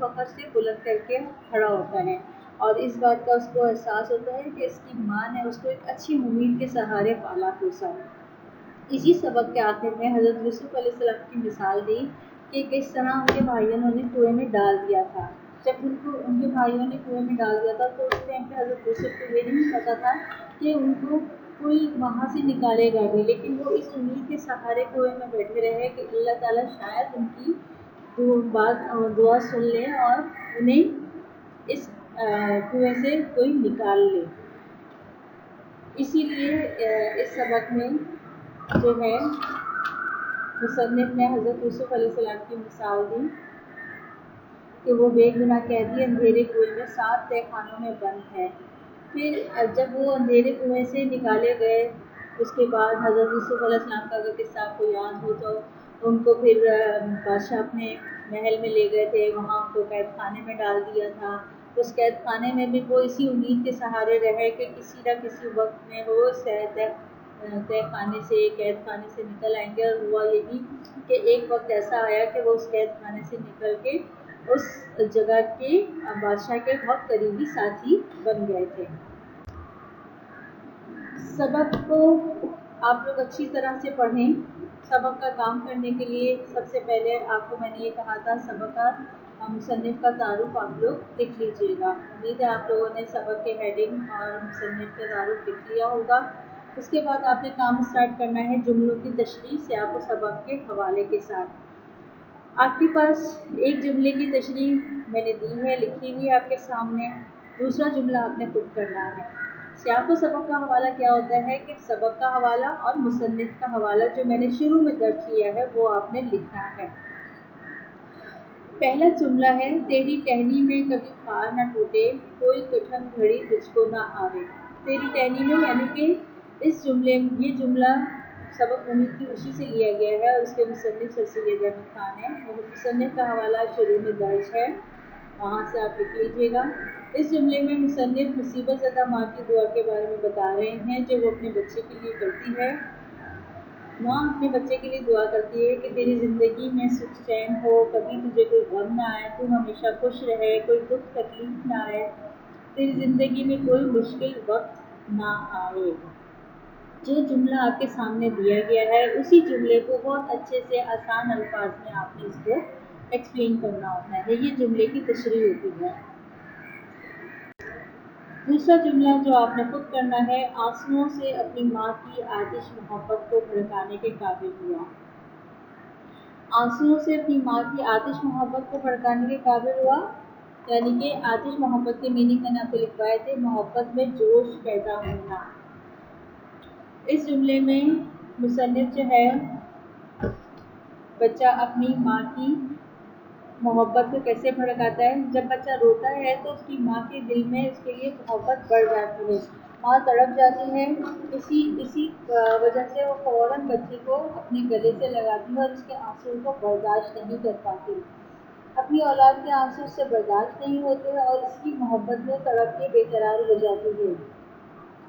فخر سے بلند کر کے کھڑا ہوتا ہے اور اس بات کا اس کو احساس ہوتا ہے کہ اس کی ماں نے اس کو ایک اچھی امید کے سہارے پالا پوسا۔ اسی سبق کے آخر میں حضرت یوسف علیہ السلام کی مثال دی کہ کس طرح ان کے بھائیوں نے انہیں کنویں میں ڈال دیا تھا۔ جب ان کے بھائیوں نے کنویں میں ڈال دیا تھا تو اس ٹائم پہ حضرت یوسف کو یہ نہیں پتا تھا کہ ان کو کوئی وہاں سے نکالے گا بھی، لیکن وہ اس امید کے سہارے کنویں میں بیٹھے رہے کہ اللہ تعالیٰ شاید ان کی دعا سن لے اور انہیں اس کنویں سے کوئی نکال لے۔ اسی لیے اس سبق میں جو ہے مصنف نے حضرت یوسف علیہ السلام کی مثال دی کہ وہ بے گناہ قیدی اندھیرے کنویں میں 7 تہہ خانوں میں بند ہے۔ پھر جب وہ اندھیرے کنویں سے نکالے گئے اس کے بعد حضرت یوسف علیہ السلام کا اگر قصہ آپ کو یاد ہو تو ان کو پھر بادشاہ اپنے محل میں لے گئے تھے، وہاں ان کو قید خانے میں ڈال دیا تھا۔ اس قید خانے میں بھی وہ اسی امید کے سہارے رہے کہ کسی نہ کسی وقت میں وہ تہہ خانے سے قید خانے سے نکل آئیں گے، اور ہوا یہی کہ ایک وقت ایسا آیا کہ وہ اس قید خانے سے نکل کے اس جگہ کے بادشاہ کے بہت قریبی ساتھی بن گئے تھے۔ سبق کو آپ لوگ اچھی طرح سے پڑھیں۔ سبق کا کام کرنے کے لیے سب سے پہلے آپ کو میں نے یہ کہا تھا سبق کا مصنف کا تعارف آپ لوگ لکھ لیجیے گا۔ امید ہے آپ لوگوں نے سبق کے ہیڈنگ اور مصنف کا تعارف لکھ لیا ہوگا۔ اس کے بعد آپ نے کام اسٹارٹ کرنا ہے جملوں کی تشریح سیاق و سبق کے حوالے کے ساتھ۔ آپ کے پاس ایک جملے کی تشریح میں نے دی ہے، لکھی ہوئی ہے آپ کے سامنے، دوسرا جملہ آپ نے خود کرنا ہے۔ سیاق و سبق کا حوالہ کیا ہوتا ہے کہ سبق کا حوالہ اور مصنف کا حوالہ جو میں نے شروع میں درج کیا ہے وہ آپ نے لکھنا ہے۔ پہلا جملہ ہے تیری ٹہنی میں کبھی خار نہ ٹوٹے، کوئی کٹھن گھڑی تجھ کو نہ آوے۔ تیری ٹہنی میں یعنی کہ یہ جملہ سبق امید کی خوشی سے لیا گیا ہے اور اس کے مصنف سر سید احمد خان ہیں۔ مصنف کا حوالہ شروع میں درج ہے، وہاں سے آپ لکھ لیجیے گا۔ اس جملے میں مصنف مصیبت زدہ ماں کی دعا کے بارے میں بتا رہے ہیں جو وہ اپنے بچے کے لیے کرتی ہے۔ ماں اپنے بچے کے لیے دعا کرتی ہے کہ تیری زندگی میں سکھ چین ہو، کبھی تجھے کوئی غم نہ آئے، تو ہمیشہ خوش رہے، کوئی دکھ تکلیف نہ آئے، تیری زندگی میں کوئی مشکل وقت نہ آئے۔ جو جملہ آپ کے سامنے دیا گیا ہے اسی جملے کو بہت اچھے سے آسان الفاظ میں آپ نے اس کو ایکسپلین کرنا ہوتا ہے، یہ جملے کی تشریح ہوتی ہے۔ دوسرا جملہ جو آپ نے خود کرنا ہے، آنسوؤں سے اپنی ماں کی آتش محبت کو بھڑکانے کے قابل ہوا۔ آنسوؤں سے اپنی ماں کی آتش محبت کو بھڑکانے کے قابل ہوا، یعنی کہ آتش محبت کے میننگ میں نے آپ کو لکھوائے تھے محبت میں جوش پیدا ہونا۔ اس جملے میں مصنف جو ہے بچہ اپنی ماں کی محبت کو کیسے بھڑکاتا ہے، جب بچہ روتا ہے تو اس کی ماں کے دل میں اس کے لیے محبت بڑھ جاتی ہے، ماں تڑپ جاتی ہے، اسی وجہ سے وہ فوراً بچے کو اپنے گلے سے لگاتی ہے اور اس کے آنسو کو برداشت نہیں کر پاتی، اپنی اولاد کے آنسو سے برداشت نہیں ہوتے اور اس کی محبت میں تڑپ کے بے قرار ہو جاتی ہے۔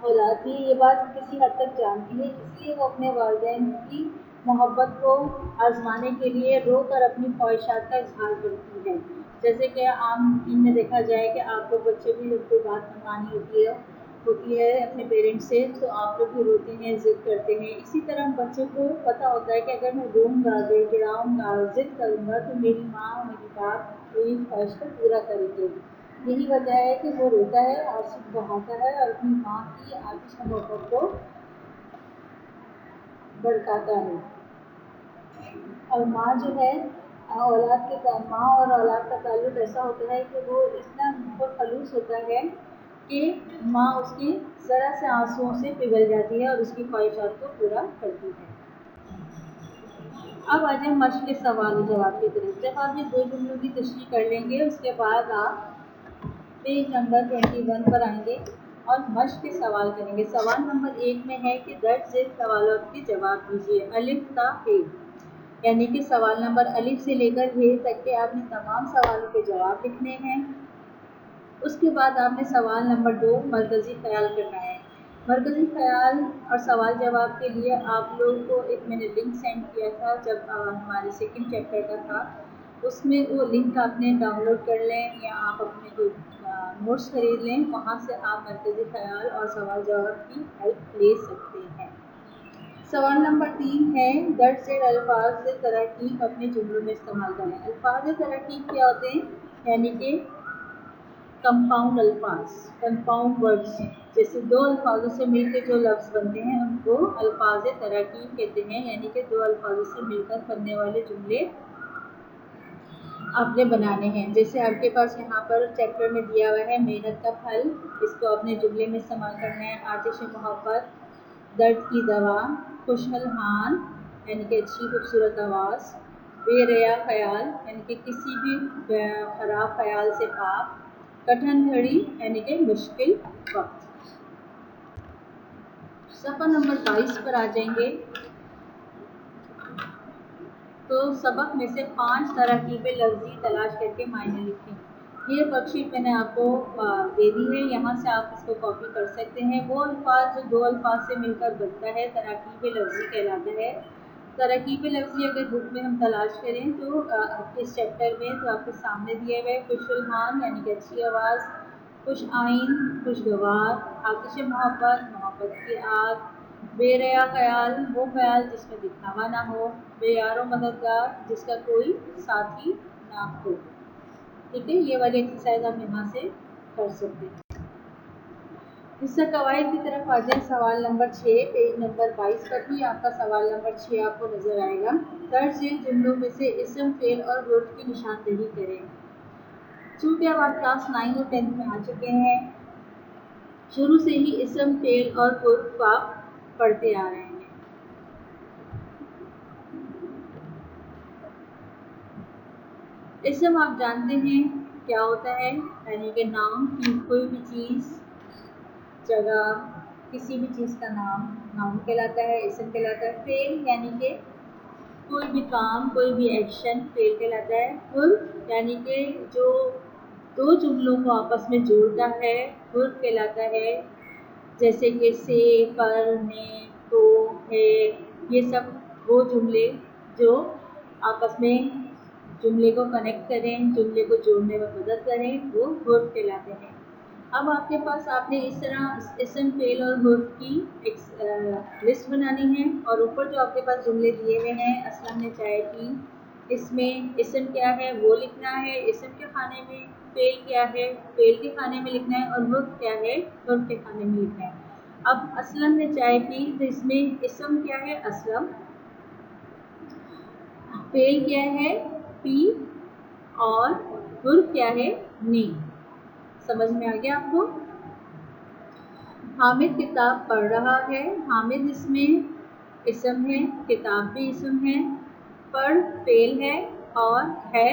اولاد بھی یہ بات کسی حد تک جانتی ہے، اس لیے وہ اپنے والدین کی محبت کو آزمانے کے لیے رو کر اپنی خواہشات کا اظہار کرتی ہے۔ جیسے کہ عام دن میں دیکھا جائے کہ آپ لوگ بچے بھی جب کوئی بات منوانی ہوتی ہے اپنے پیرنٹس سے تو آپ لوگ بھی روتے ہیں، ضد کرتے ہیں۔ اسی طرح بچوں کو پتہ ہوتا ہے کہ اگر میں روؤں گا، گڑگڑاؤں گا، ضد کروں گا تو میری ماں میری باپ میری خواہش کو پورا کریں گے۔ یہی وجہ ہے کہ وہ روتا ہے، آنسو بہاتا ہے اور اپنی ماں کی آتش محبت کو بھڑکاتا ہے۔ اور ماں جو ہے اولاد کے ماں اور اولاد کا تعلق ایسا ہوتا ہے کہ وہ اتنا خلوص ہوتا ہے کہ ماں اس کی ذرا سے آنسوؤں سے پگھل جاتی ہے اور اس کی خواہشات کو پورا کرتی ہے۔ اب آ جائیں مشق کے سوال و جواب کی طرف۔ جب آپ یہ دو جملوں کی تشریح کر لیں گے اس کے بعد آپ پیج نمبر 21 پر آئیں گے اور مشق کے سوال کریں گے۔ سوال نمبر 1 میں ہے کہ درج ذیل سوالات کے جواب دیجیے الف تا ح، یعنی کہ سوال نمبر الف سے لے کر ہ تک کے آپ نے تمام سوالوں کے جواب لکھنے ہیں۔ اس کے بعد آپ نے سوال نمبر 2 مرکزی خیال کرنا ہے۔ مرکزی خیال اور سوال جواب کے لیے آپ لوگوں کو ایک میں نے لنک سینڈ کیا تھا جب ہمارے سیکنڈ چیپٹر کا تھا، اس میں وہ لنک آپ نے ڈاؤن لوڈ کر لیں یا آپ اپنے کوئی نوٹس خرید لیں، وہاں سے آپ مرکزی خیال اور سوال جواب کی ہیلپ لے سکتے ہیں۔ سوال نمبر 3 ہے درج ذیل الفاظ تراکیب اپنے جملوں میں استعمال کریں۔ الفاظ تراکیب کیا ہوتے ہیں؟ یعنی کہ کمپاؤنڈ الفاظ، کمپاؤنڈ ورڈز، جیسے دو الفاظوں سے مل کے جو لفظ بنتے ہیں ان کو الفاظ تراکیب کہتے ہیں، یعنی کہ دو الفاظوں سے مل کر بننے والے جملے آپ نے بنانے ہیں۔ جیسے آپ کے پاس یہاں پر چیپٹر میں دیا ہوا ہے محنت کا پھل، اس کو اپنے جملے میں استعمال کرنا ہے۔ آتش محبت، درد کی دوا، خوش الحان یعنی کہ اچھی خوبصورت آواز، بے ریا خیال یعنی کہ کسی بھی خراب خیال سے پاک، کٹھن گھڑی یعنی کہ مشکل وقت۔ صفحہ نمبر 22 پر آ جائیں گے تو سبق میں سے 5 تراکیب لفظی تلاش کر کے معنی لکھیں۔ یہ ورک شیٹ میں نے آپ کو دے دی ہے، یہاں سے آپ اس کو کاپی کر سکتے ہیں۔ وہ الفاظ جو دو الفاظ سے مل کر بنتا ہے تراکیب لفظی کہلاتا ہے۔ تراکیب لفظی اگر بک میں ہم تلاش کریں تو اس چیپٹر میں تو آپ کے سامنے دیے ہوئے خوش الحان یعنی کہ اچھی آواز، خوش آئین خوشگوار، آتش محبت محبت کی آگ، بے ریا خیال وہ خیال جس میں دکھاوا نہ ہو، بے یار و مددگار جس کا کوئی ساتھی نہ ہو۔ ٹھیک ہے، یہ والی ایکسرسائز آپ یہاں سے کر سکتے ہیں۔ حصہ قواعد کی طرف آ جائیں۔ سوال نمبر 6 پیج نمبر 22 پر بھی آپ کا سوال نمبر 6 آپ کو نظر آئے گا۔ درج ذیل جملوں میں سے اسم، فعل اور حرف کی نشاندہی کریں۔ چونکہ اب آپ کلاس 9 اور 10 میں آ چکے ہیں، شروع سے ہی اسم، فعل اور حرف آپ پڑھتے آ رہے ہیں۔ اسم آپ جانتے ہیں کیا ہوتا ہے، یعنی کہ نام کی کوئی بھی چیز، جگہ، کسی بھی چیز کا نام کہلاتا ہے، اسم کہلاتا ہے۔ فعل یعنی کہ کوئی بھی کام، کوئی بھی ایکشن فعل کہلاتا ہے۔ حرف یعنی کہ جو دو جملوں کو آپس میں جوڑتا ہے حرف کہلاتا ہے، جیسے کہ سے، پر، نے، تو، ہے، یہ سب وہ جملے جو آپس میں جملے کو کنیکٹ کریں، جملے کو جوڑنے میں مدد کریں، وہ حرف کہلاتے ہیں۔ اب آپ کے پاس آپ نے اس طرح اسم، فعل اور حرف کی ایک لسٹ بنانی ہے، اور اوپر جو آپ کے پاس جملے دیے ہوئے ہیں اسلم نے چائے پی، اس میں اسم کیا ہے وہ لکھنا ہے، اسم کے خانے میں فعل کیا ہے فعل کے خانے میں لکھنا ہے، اور حرف کیا ہے حرف کے خانے میں لکھنا ہے۔ اب اسلم نے چائے پی تو اس میں اسم کیا ہے اسلم، فعل کیا ہے پی، اور حرف کیا ہے نی۔ سمجھ میں آ گیا آپ کو؟ حامد کتاب پڑھ رہا ہے، حامد اس میں اسم ہے، کتاب بھی اسم ہے، پڑھ فعل ہے اور ہے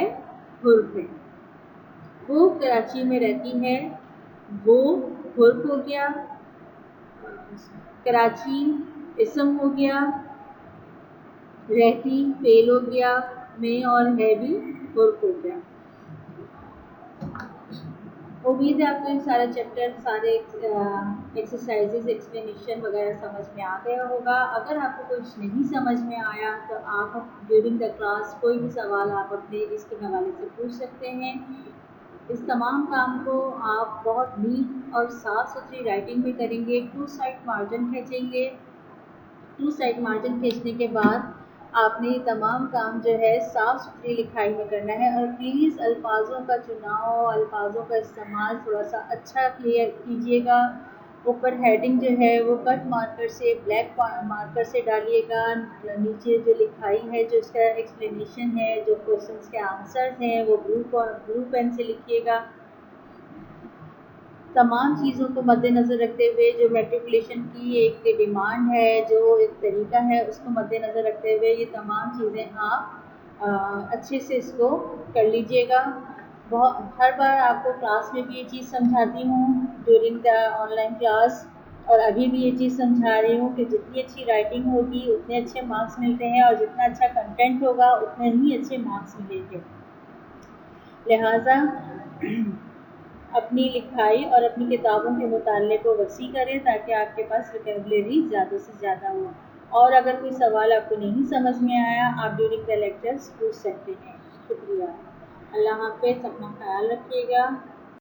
حرف ہے۔ وہ کراچی میں رہتی ہے، وہ حرف ہو گیا، کراچی اسم ہو گیا، رہتی فعل ہو گیا، میں اور ہے بھی حرف ہو گیا۔ امید ہے آپ کو یہ سارا چیپٹر، سارے ایکسرسائزز، ایکسپلینیشن وغیرہ سمجھ میں آ گیا ہوگا۔ اگر آپ کو کچھ نہیں سمجھ میں آیا تو آپ ڈیورنگ دا کلاس کوئی بھی سوال آپ اپنے اس کے حوالے سے پوچھ سکتے ہیں۔ اس تمام کام کو آپ بہت نیٹ اور صاف ستھری رائٹنگ میں کریں گے، 2 سائڈ مارجن کھینچیں گے۔ 2 سائڈ مارجن کھینچنے کے بعد آپ نے تمام کام جو ہے صاف ستھری لکھائی میں کرنا ہے، اور پلیز الفاظوں کا چناؤ، الفاظوں کا استعمال تھوڑا سا اچھا کلیئر کیجیے گا۔ اوپر ہیڈنگ جو ہے وہ کٹ مارکر سے، بلیک مارکر سے ڈالیے گا، نیچے جو لکھائی ہے، جو اس کا ایکسپلینیشن ہے، جو کوشچنس کے آنسرز ہیں وہ بلو پین سے لکھیے گا۔ تمام چیزوں کو مد نظر رکھتے ہوئے جو میٹریکولیشن کی ایک ڈیمانڈ ہے، جو ایک طریقہ ہے، اس کو مد نظر رکھتے ہوئے یہ تمام چیزیں آپ اچھے سے اس کو کر لیجئے گا۔ ہر بار آپ کو کلاس میں بھی یہ چیز سمجھاتی ہوں during the on line class, اور ابھی بھی یہ چیز سمجھا رہی ہوں کہ جتنی اچھی رائٹنگ ہوگی اتنے اچھے مارکس ملتے ہیں، اور جتنا اچھا کنٹینٹ ہوگا اتنے ہی اچھے مارکس ملیں گے۔ لہٰذا اپنی لکھائی اور اپنی کتابوں کے مطالعے کو وسیع کریں تاکہ آپ کے پاس ویکیبلری زیادہ سے زیادہ ہو، اور اگر کوئی سوال آپ کو نہیں سمجھ میں آیا آپ ڈیورنگ دا لیکچرز پوچھ سکتے ہیں۔ شکریہ۔ اللہ حافظ، اپنا خیال رکھیے گا۔